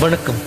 வணக்கம்.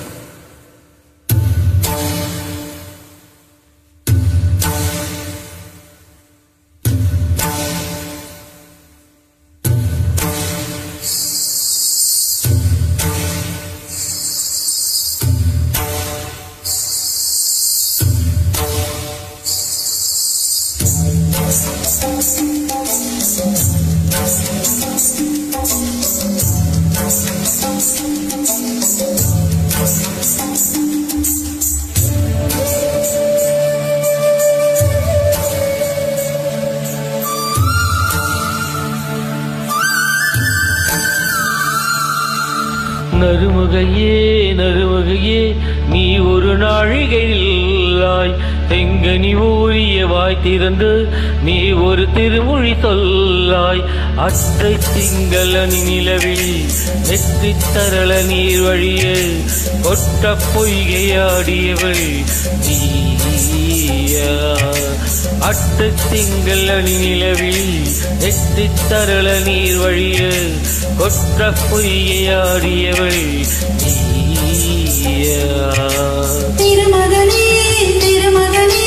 நறுமுகையே நறுமுகையே நீ ஒரு நாழிகையில்லாய், தெங்கனி ஊறிய வாய் திறந்து நீ ஒரு திருமொழி சொல்லாய். அற்றை திங்களனி நிலவில் நெற்றி தரள நீர் வழிய கொட்ட பொய்கையாடியவள் நீயா. அற்றை திங்களனி நிலவில் நெற்றி தரள நீர் வழிய கொட்ட பொய்கையாடியவள் நீயா. திருமகனே திருமகனே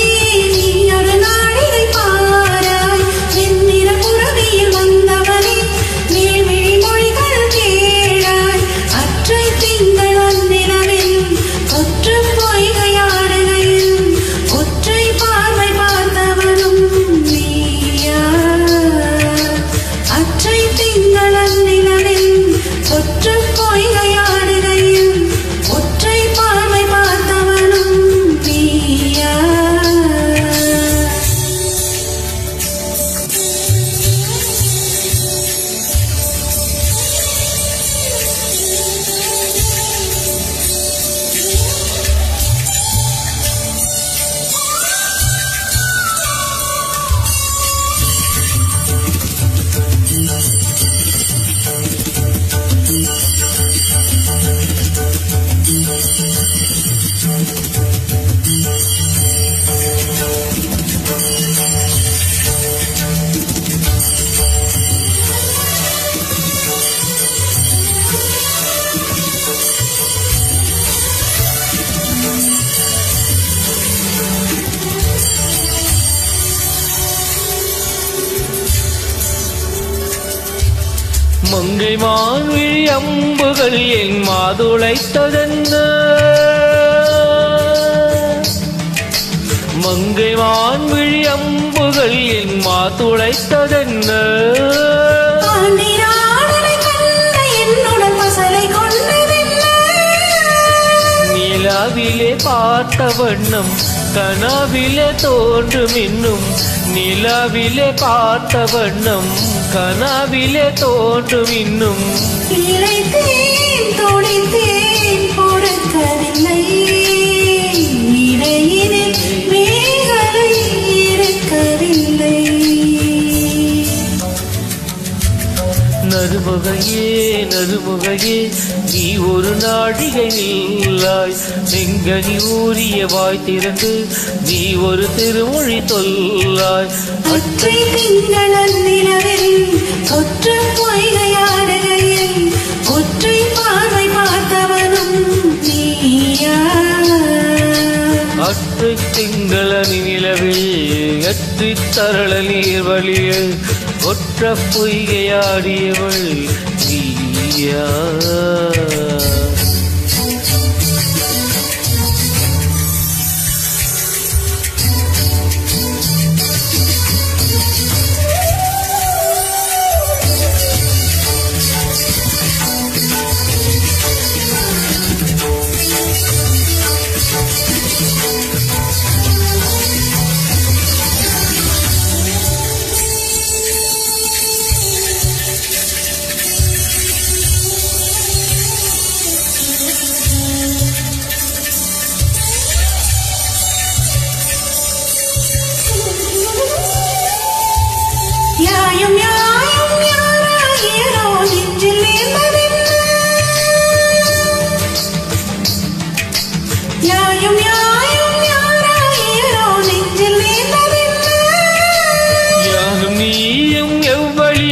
நீ ஒரு நாளிகை பாராய், வெண்ணிற புறவியில் வந்தவனே நீள்விழி மொழிகள் கேளாய். அற்றை திங்கள் அந்நிலவில் ஒற்று பொய்கையாடுகையில் ஒற்றை பார்வை பார்த்தவனும் நீயா. அற்றை திங்கள் அந்நிலவில் ஒற்று பொய்கையாடுகையில் ஒற்றை பார்வை பார்த்தவனும் நீயா. மங்கை மான்விழி அம்புகள் என் மாதுளைத்ததென்ன, மங்கை மான்விழி அம்புகள் என் மாதுளைத்ததென்ன. நிலாவிலே பார்த்த வண்ணம் கனாவிலே தோன்றும் இன்னும், நிலாவிலே பார்த்த வண்ணம் கனாவிலே தோன்றும் இன்னும். இளைத்தேன் தொலைத்தேன் பொறுக்கவில்லை, இடையினில் மேகலை இருக்கவில்லை. நறுமுகையே நறுமுகையே நீ ஒரு நாழிகை நில்லாய், செங்கனி ஊறிய வாய் திறந்து நீ ஒரு திருமொழி சொல்லாய். அற்றை திங்கள் அந்நிலவில் ஒற்று பொய்கையாடுகையில் ஒற்றை பார்வை பார்த்தவனும் நீயா. அற்றை திங்களனி நிலவில் எற்றி தரள நீர் வழிய ஒற்ற பொய்கையாடியவள் நீயா.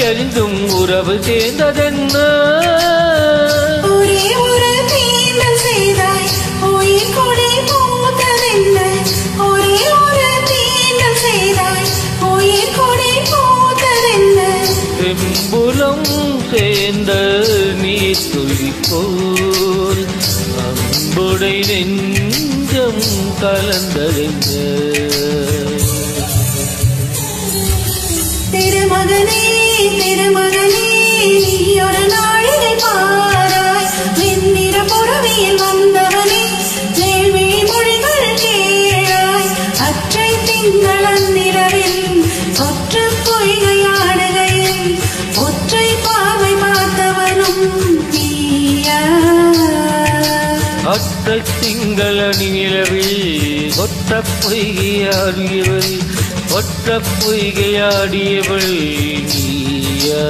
அறிந்தும் உறவு சேர்ந்ததென்ன, ஒரே ஒரு தீண்டல் போல் அன்புடை நெஞ்சம் கலந்ததென்ன திருமகனே திருமகனே நீ ஒரு நாளிலே பாராய் வெண்ணிற புறவியில் வந்தவனே நேர்விழி மொழிகள் கேளாய் அற்றை திங்களன் நிலவில் ஒற்ற பொய்கையாடுகையில் ஒற்றை பார்வை பார்த்தவனும் நீயா அற்றை திங்களணி நிலவில் ஒற்ற பொய்கையாடியவள் ஒற்ற பொய்கையாடியவள் நீயா